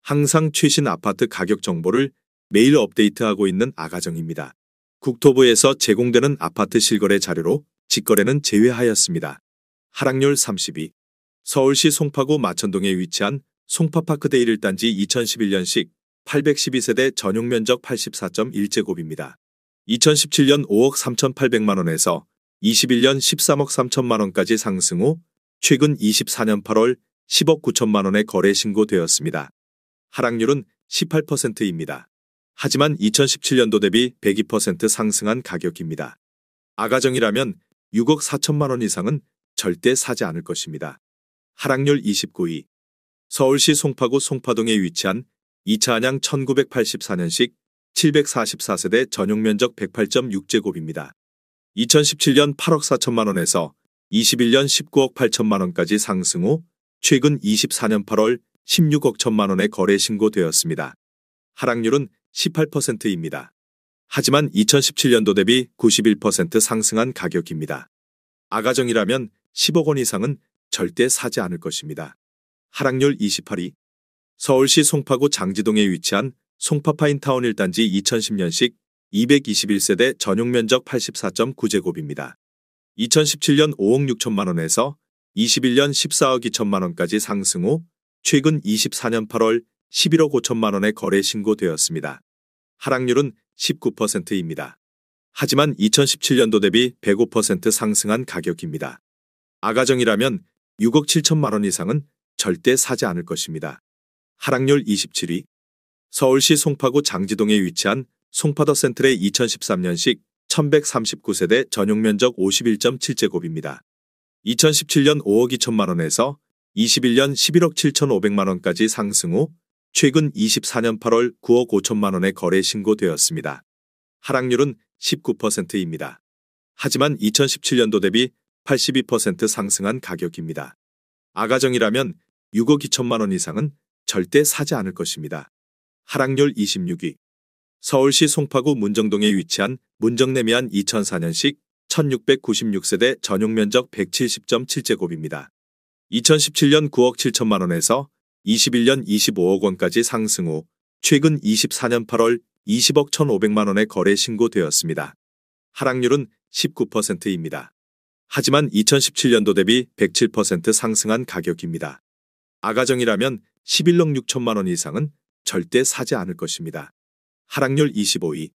항상 최신 아파트 가격 정보를 매일 업데이트하고 있는 아가정입니다. 국토부에서 제공되는 아파트 실거래 자료로 직거래는 제외하였습니다. 하락률 32. 서울시 송파구 마천동에 위치한 송파파크데이 1단지 2011년식 812세대 전용면적 84.1제곱입니다. 2017년 5억 3,800만원에서 21년 13억 3천만원까지 상승 후 최근 24년 8월 10억 9천만원에 거래 신고되었습니다. 하락률은 18%입니다. 하지만 2017년도 대비 102% 상승한 가격입니다. 아가정이라면 6억 4천만원 이상은 절대 사지 않을 것입니다. 하락률 29위. 서울시 송파구 송파동에 위치한 2차 안양 1984년식 744세대 전용면적 108.6제곱입니다. 2017년 8억 4천만원에서 21년 19억 8천만원까지 상승 후 최근 24년 8월 16억 1천만원에 거래 신고되었습니다. 하락률은 18%입니다. 하지만 2017년도 대비 91% 상승한 가격입니다. 아가정이라면 10억 원 이상은 절대 사지 않을 것입니다. 하락률 28위. 서울시 송파구 장지동에 위치한 송파파인타운 1단지 2010년식 221세대 전용면적 84.9제곱입니다. 2017년 5억 6천만원에서 21년 14억 2천만원까지 상승 후 최근 24년 8월 11억 5천만원에 거래 신고되었습니다. 하락률은 19%입니다. 하지만 2017년도 대비 105% 상승한 가격입니다. 아가정이라면 6억 7천만원 이상은 절대 사지 않을 것입니다. 하락률 27위. 서울시 송파구 장지동에 위치한 송파더센트레 2013년식 1139세대 전용면적 51.7제곱입니다. 2017년 5억 2천만원에서 21년 11억 7천5백만원까지 상승 후 최근 24년 8월 9억 5천만원에 거래 신고되었습니다. 하락률은 19%입니다. 하지만 2017년도 대비 82% 상승한 가격입니다. 아가정이라면 6억 2천만원 이상은 절대 사지 않을 것입니다. 하락률 26위. 서울시 송파구 문정동에 위치한 문정내미안 2004년식 1696세대 전용면적 170.7제곱입니다. 2017년 9억 7천만원에서 21년 25억 원까지 상승 후 최근 24년 8월 20억 1,500만원에 거래 신고되었습니다. 하락률은 19%입니다. 하지만 2017년도 대비 107% 상승한 가격입니다. 아가정이라면 11억 6천만원 이상은 절대 사지 않을 것입니다. 하락률 25위.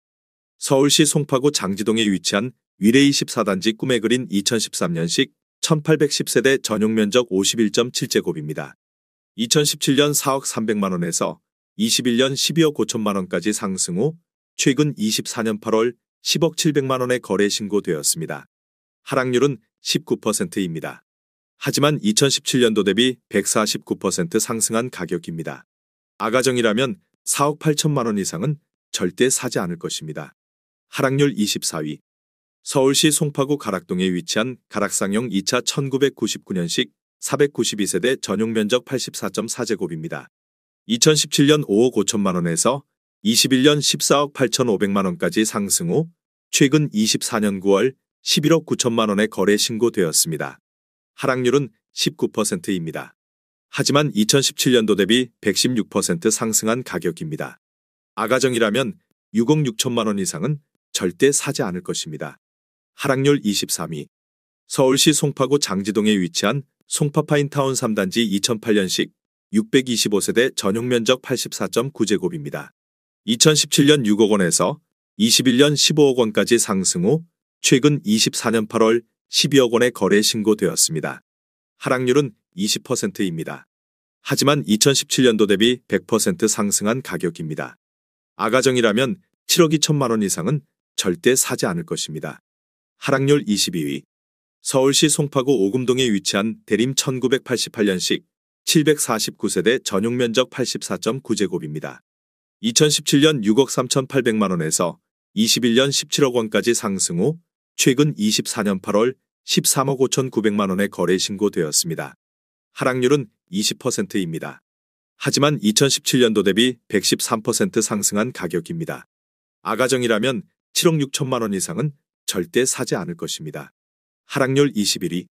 서울시 송파구 장지동에 위치한 위례 24단지 꿈의 그린 2013년식 1810세대 전용면적 51.7제곱입니다. 2017년 4억 3백만원에서 21년 12억 5천만원까지 상승 후 최근 24년 8월 10억 7백만원에 거래 신고되었습니다. 하락률은 19%입니다. 하지만 2017년도 대비 149% 상승한 가격입니다. 아가정이라면 4억 8천만원 이상은 절대 사지 않을 것입니다. 하락률 24위. 서울시 송파구 가락동에 위치한 가락상용 2차 1999년식 492세대 전용면적 84.4제곱입니다. 2017년 5억 5천만원에서 21년 14억 8천5백만원까지 상승 후 최근 24년 9월 11억 9천만원에 거래 신고되었습니다. 하락률은 19%입니다. 하지만 2017년도 대비 116% 상승한 가격입니다. 아가정이라면 6억 6천만원 이상은 절대 사지 않을 것입니다. 하락률 23위. 서울시 송파구 장지동에 위치한 송파파인타운 3단지 2008년식 625세대 전용면적 84.9제곱입니다. 2017년 6억 원에서 21년 15억 원까지 상승 후 최근 24년 8월 12억 원에 거래 신고되었습니다. 하락률은 20%입니다. 하지만 2017년도 대비 100% 상승한 가격입니다. 아가정이라면 7억 2천만원 이상은 절대 사지 않을 것입니다. 하락률 22위. 서울시 송파구 오금동에 위치한 대림 1988년식 749세대 전용면적 84.9제곱입니다. 2017년 6억 3,800만원에서 21년 17억 원까지 상승 후 최근 24년 8월 13억 5,900만원에 거래 신고되었습니다. 하락률은 20%입니다. 하지만 2017년도 대비 113% 상승한 가격입니다. 아가정이라면 7억 6천만원 이상은 절대 사지 않을 것입니다. 하락률 21위.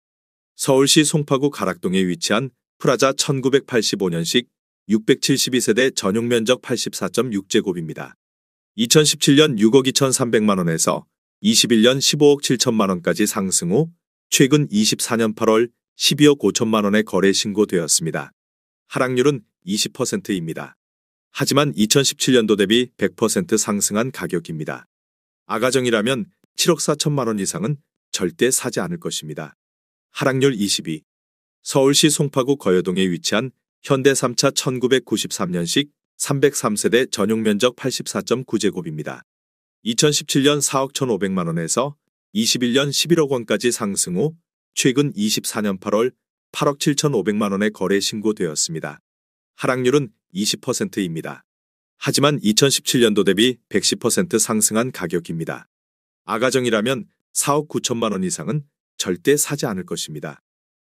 서울시 송파구 가락동에 위치한 프라자 1985년식 672세대 전용 면적 84.6제곱입니다. 2017년 6억 2,300만 원에서 21년 15억 7천만 원까지 상승 후 최근 24년 8월 12억 5천만 원에 거래 신고되었습니다. 하락률은 20%입니다. 하지만 2017년도 대비 100% 상승한 가격입니다. 아가정이라면 7억 4천만 원 이상은 절대 사지 않을 것입니다. 하락률 22. 서울시 송파구 거여동에 위치한 현대 3차 1993년식 303세대 전용 면적 84.9제곱입니다. 2017년 4억 1,500만 원에서 21년 11억 원까지 상승 후 최근 24년 8월 8억 7,500만 원에 거래 신고되었습니다. 하락률은 20%입니다. 하지만 2017년도 대비 110% 상승한 가격입니다. 아가정이라면 4억 9천만 원 이상은 절대 사지 않을 것입니다.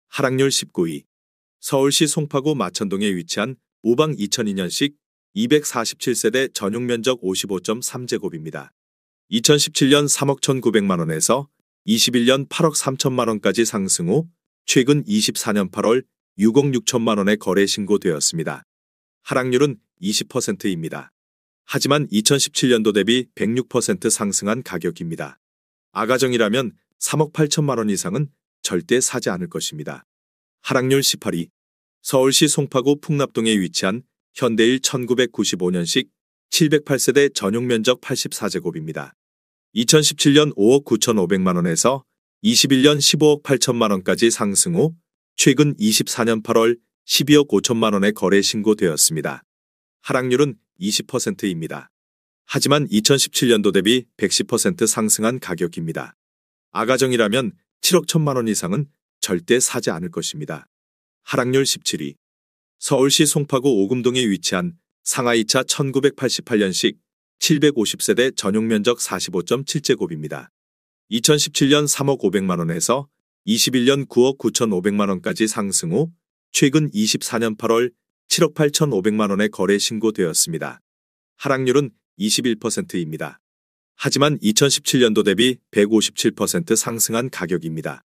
하락률 19위. 서울시 송파구 마천동에 위치한 우방 2002년식 247세대 전용 면적 55.3제곱입니다. 2017년 3억 1,900만 원에서 21년 8억 3천만 원까지 상승 후 최근 24년 8월 6억 6천만 원에 거래 신고되었습니다. 하락률은 20%입니다. 하지만 2017년도 대비 106% 상승한 가격입니다. 아가정이라면 3억 8천만 원 이상은 절대 사지 않을 것입니다. 하락률 18위. 서울시 송파구 풍납동에 위치한 현대일 1995년식 708세대 전용 면적 84제곱입니다. 2017년 5억 9,500만 원에서 21년 15억 8천만 원까지 상승 후 최근 24년 8월 12억 5천만 원에 거래 신고되었습니다. 하락률은 20%입니다. 하지만 2017년도 대비 110% 상승한 가격입니다. 아가정이라면 7억 1천만 원 이상은 절대 사지 않을 것입니다. 하락률 17위. 서울시 송파구 오금동에 위치한 상하 2차 1988년식 750세대 전용 면적 45.7제곱입니다. 2017년 3억 500만 원에서 21년 9억 9,500만 원까지 상승 후 최근 24년 8월 7억 8,500만 원에 거래 신고되었습니다. 하락률은 21%입니다. 하지만 2017년도 대비 157% 상승한 가격입니다.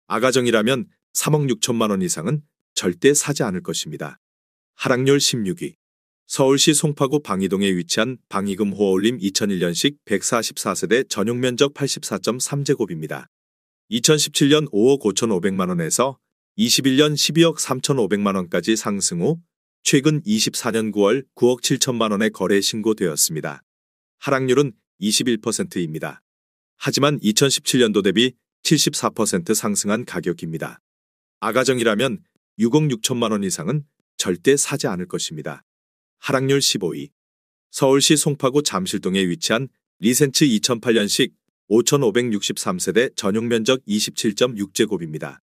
아가정이라면 3억 6천만 원 이상은 절대 사지 않을 것입니다. 하락률 16위. 서울시 송파구 방이동에 위치한 방이금 호어올림 2001년식 144세대 전용 면적 84.3제곱입니다. 2017년 5억 5,500만 원에서 21년 12억 3,500만 원까지 상승 후 최근 24년 9월 9억 7천만 원에 거래 신고되었습니다. 하락률은 21%입니다. 하지만 2017년도 대비 74% 상승한 가격입니다. 아가정이라면 6억 6천만 원 이상은 절대 사지 않을 것입니다. 하락률 15위. 서울시 송파구 잠실동에 위치한 리센츠 2008년식 5,563세대 전용 면적 27.6제곱입니다.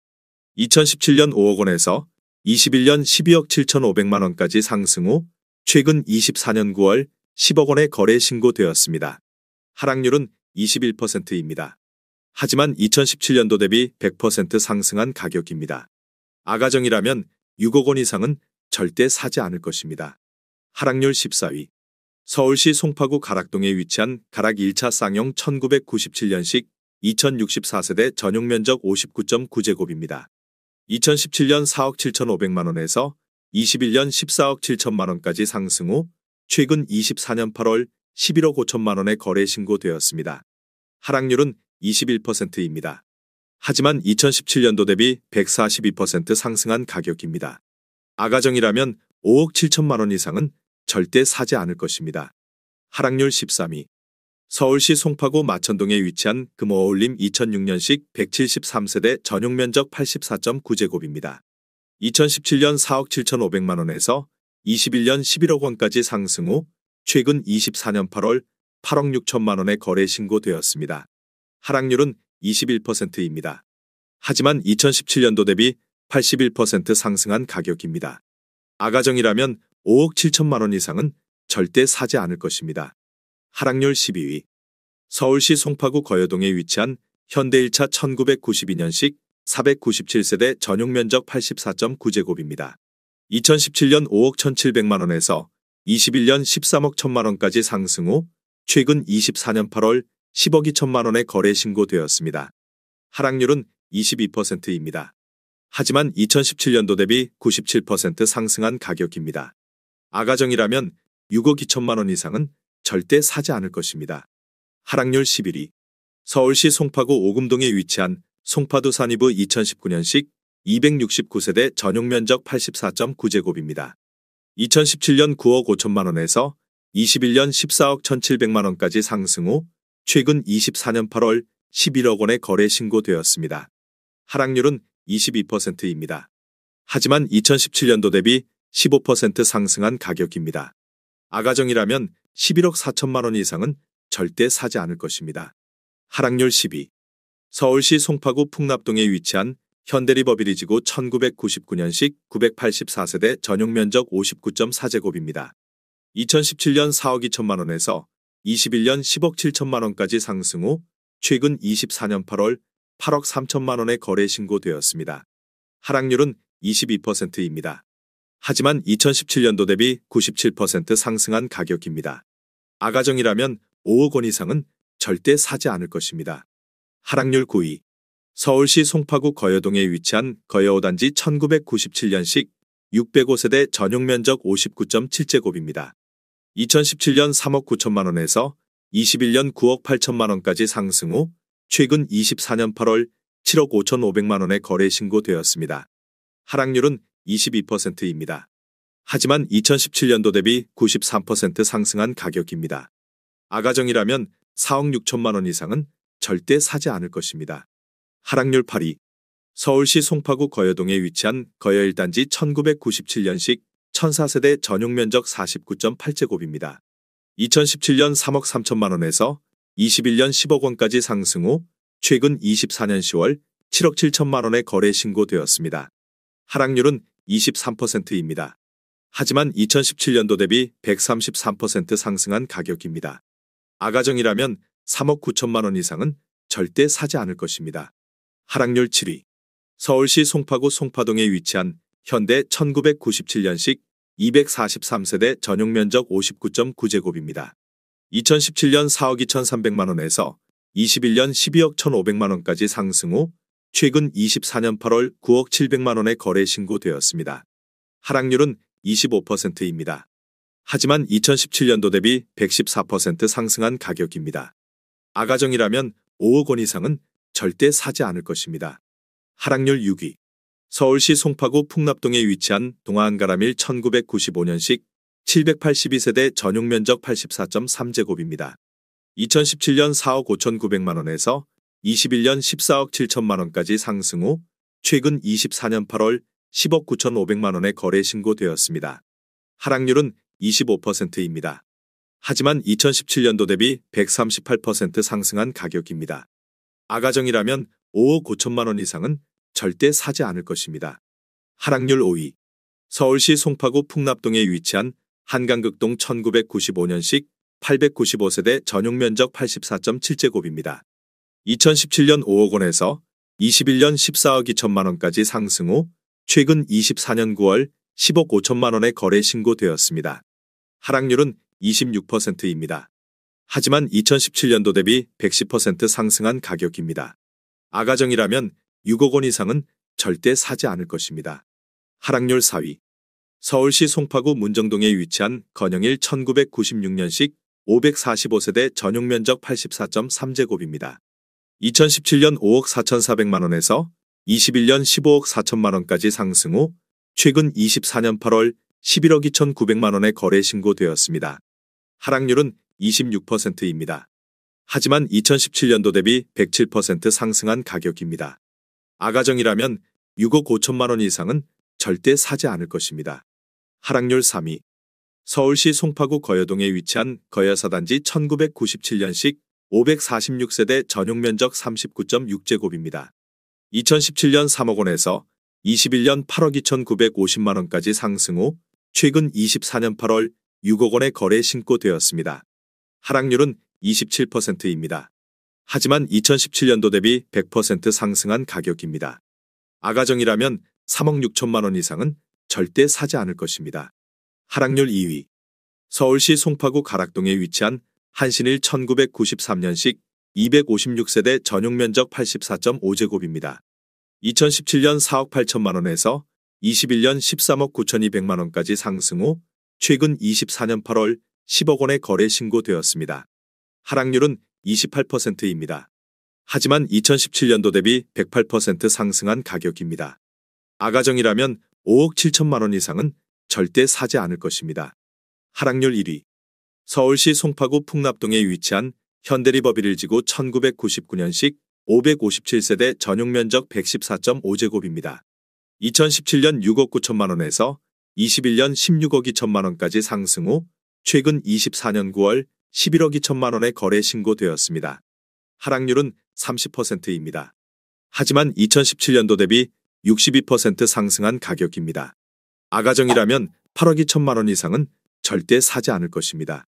2017년 5억 원에서 21년 12억 7,500만 원까지 상승 후 최근 24년 9월 10억 원에 거래 신고되었습니다. 하락률은 21%입니다. 하지만 2017년도 대비 100% 상승한 가격입니다. 아가정이라면 6억 원 이상은 절대 사지 않을 것입니다. 하락률 14위. 서울시 송파구 가락동에 위치한 가락 1차 쌍용 1997년식 2064세대 전용 면적 59.9제곱입니다. 2017년 4억 7,500만 원에서 21년 14억 7천만 원까지 상승 후 최근 24년 8월 11억 5천만 원에 거래 신고되었습니다. 하락률은 21%입니다. 하지만 2017년도 대비 142% 상승한 가격입니다. 아가정이라면 5억 7천만 원 이상은 절대 사지 않을 것입니다. 하락률 13위. 서울시 송파구 마천동에 위치한 금호어울림 2006년식 173세대 전용 면적 84.9제곱입니다. 2017년 4억 7,500만 원에서 21년 11억 원까지 상승 후 최근 24년 8월 8억 6천만 원에 거래 신고되었습니다. 하락률은 21%입니다. 하지만 2017년도 대비 81% 상승한 가격입니다. 아가정이라면 5억 7천만 원 이상은 절대 사지 않을 것입니다. 하락률 12위. 서울시 송파구 거여동에 위치한 현대 1차 1992년식 497세대 전용 면적 84.9제곱입니다. 2017년 5억 1,700만 원에서 21년 13억 1천만 원까지 상승 후 최근 24년 8월 10억 2천만 원에 거래 신고되었습니다. 하락률은 22%입니다. 하지만 2017년도 대비 97% 상승한 가격입니다. 아가정이라면 6억 2천만 원 이상은 절대 사지 않을 것입니다. 하락률 11위. 서울시 송파구 오금동에 위치한 송파두 산이브 2019년식 269세대 전용면적 84.9제곱입니다. 2017년 9억 5천만 원에서 21년 14억 1,700만 원까지 상승 후 최근 24년 8월 11억 원에 거래 신고되었습니다. 하락률은 22%입니다. 하지만 2017년도 대비 15% 상승한 가격입니다. 아가정이라면 11억 4천만 원 이상은 절대 사지 않을 것입니다. 하락률 10위. 서울시 송파구 풍납동에 위치한 현대리버비리지구 1999년식 984세대 전용면적 59.4제곱입니다. 2017년 4억 2천만 원에서 21년 10억 7천만 원까지 상승 후 최근 24년 8월 8억 3천만 원에 거래 신고되었습니다. 하락률은 22%입니다. 하지만 2017년도 대비 97% 상승한 가격입니다. 아가정이라면 5억 원 이상은 절대 사지 않을 것입니다. 하락률 9위. 서울시 송파구 거여동에 위치한 거여 5단지 1997년식 605세대 전용면적 59.7제곱입니다. 2017년 3억 9천만 원에서 21년 9억 8천만 원까지 상승 후 최근 24년 8월 7억 5,500만 원에 거래 신고되었습니다. 하락률은 22%입니다. 하지만 2017년도 대비 93% 상승한 가격입니다. 아가정이라면 4억 6천만 원 이상은 절대 사지 않을 것입니다. 하락률 8위. 서울시 송파구 거여동에 위치한 거여 1단지 1997년식 1004세대 전용면적 49.8제곱입니다. 2017년 3억 3천만 원에서 21년 10억 원까지 상승 후 최근 24년 10월 7억 7천만 원에 거래 신고되었습니다. 하락률은 23%입니다. 하지만 2017년도 대비 133% 상승한 가격입니다. 아가정이라면 3억 9천만 원 이상은 절대 사지 않을 것입니다. 하락률 7위. 서울시 송파구 송파동에 위치한 현대 1997년식 243세대 전용면적 59.9제곱입니다. 2017년 4억 2,300만 원에서 21년 12억 1,500만 원까지 상승 후 최근 24년 8월 9억 700만 원에 거래 신고되었습니다. 하락률은 25%입니다. 하지만 2017년도 대비 114% 상승한 가격입니다. 아가정이라면 5억 원 이상은 절대 사지 않을 것입니다. 하락률 6위. 서울시 송파구 풍납동에 위치한 동아한가라밀 1995년식 782세대 전용면적 84.3제곱입니다. 2017년 4억 5,900만 원에서 21년 14억 7천만 원까지 상승 후 최근 24년 8월 10억 9,500만 원에 거래 신고되었습니다. 하락률은 25%입니다. 하지만 2017년도 대비 138% 상승한 가격입니다. 아가정이라면 5억 5천만 원 이상은 절대 사지 않을 것입니다. 하락률 5위. 서울시 송파구 풍납동에 위치한 한강극동 1995년식 895세대 전용면적 84.7제곱입니다. 2017년 5억 원에서 21년 14억 2천만 원까지 상승 후 최근 24년 9월 10억 5천만 원에 거래 신고되었습니다. 하락률은 26%입니다. 하지만 2017년도 대비 110% 상승한 가격입니다. 아가정이라면 6억 원 이상은 절대 사지 않을 것입니다. 하락률 4위. 서울시 송파구 문정동에 위치한 건영일 1996년식 545세대 전용면적 84.3제곱입니다. 2017년 5억 4,400만 원에서 21년 15억 4천만 원까지 상승 후 최근 24년 8월 11억 2,900만 원에 거래 신고되었습니다. 하락률은 26%입니다. 하지만 2017년도 대비 107% 상승한 가격입니다. 아가정이라면 6억 5천만 원 이상은 절대 사지 않을 것입니다. 하락률 3위. 서울시 송파구 거여동에 위치한 거여사단지 1997년식 546세대 전용면적 39.6제곱입니다. 2017년 3억 원에서 21년 8억 2,950만 원까지 상승 후 최근 24년 8월 6억 원에 거래 신고되었습니다. 하락률은 27%입니다. 하지만 2017년도 대비 100% 상승한 가격입니다. 아가정이라면 3억 6천만 원 이상은 절대 사지 않을 것입니다. 하락률 2위. 서울시 송파구 가락동에 위치한 한신일 1993년식 256세대 전용면적 84.5제곱입니다. 2017년 4억 8천만 원에서 21년 13억 9,200만 원까지 상승 후 최근 24년 8월 10억 원의 거래 신고되었습니다. 하락률은 28%입니다. 하지만 2017년도 대비 108% 상승한 가격입니다. 아가정이라면 5억 7천만 원 이상은 절대 사지 않을 것입니다. 하락률 1위. 서울시 송파구 풍납동에 위치한 현대리버빌일지구 1999년식 557세대 전용 면적 114.5제곱입니다. 2017년 6억 9천만 원에서 21년 16억 2천만 원까지 상승 후 최근 24년 9월 11억 2천만 원의 거래 신고되었습니다. 하락률은 30%입니다. 하지만 2017년도 대비 62% 상승한 가격입니다. 아가정이라면 8억 2천만 원 이상은 절대 사지 않을 것입니다.